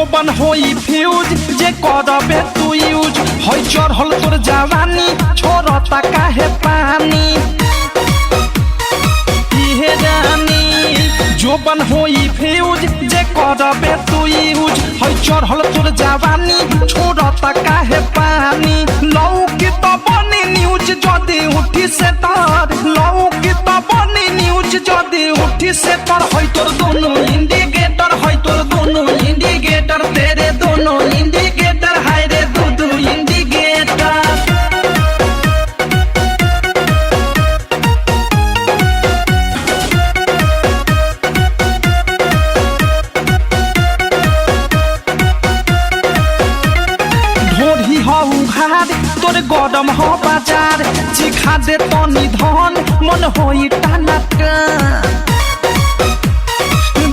जोबन होई फ्यूज जे करबे तू यूज होई चढ़ल तोर जवानी छोड़ता काहे पानी इहे रानी जोबन होई फ्यूज जे करबे तू यूज होई चढ़ल तोर जवानी छोड़ता काहे पानी लौकी तो बनी न्यूज जदी उठी से तार लौकी तो बनी न्यूज जदी उठी से तार होई तोर दोनों इंडिकेटर होई तोर दोनों इंडिकेटर तेरे दोनों इंडिकेटर हाय रे दू इंडिकेटर ढोढ़ी हो उघार तोर गरम हो बाजार चिखा दे तनी धन मन होई टाना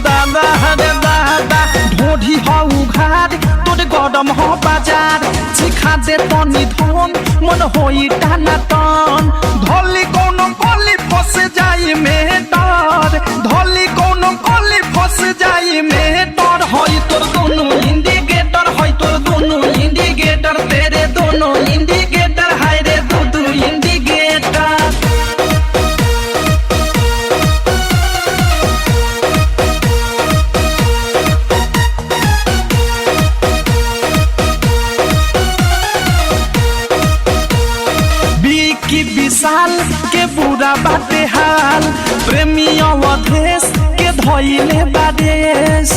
दादा हरे दादा ढोढ़ी हो उघार तोर गरम हो बाजार चिखा दे तनी धन मन होई टाना टन धोली कोनो कोली फस जाई में डर धोली कोनो कोली फस जाई में डर होई तोर दोनों इंडिकेटर होई तोर दोनों इंडिकेटर तेरे दोनों इंडिकेटर हाय रे दू इंडिकेटर की विशाल के बुरा बाटे हाल प्रेमी अवधेश के धोइले बादेश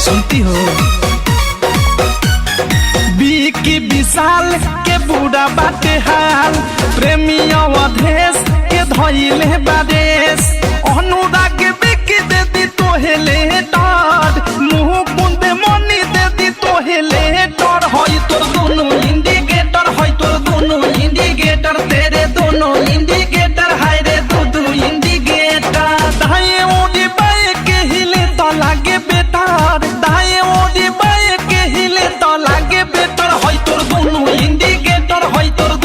सुनती हो की विशाल के बुरा बाटे हाल प्रेमी अवधेश के धोइले बादेश अनुराग बिकी दे दी तोहेले डर मुंह कुंदे मनी दे दी तोहेले डर होई तोर दोनों इंडिकेटर होई तोर दोनों इंडिकेटर तेरे दोनों इंडिकेटर हाय रे दू इंडिकेटर दाएं ओडी बाएं के हिले तो लागे बेटर दाएं ओडी बाएं के हिले तो लागे बेटर होई तोर दोनों इंडिकेटर होई तोर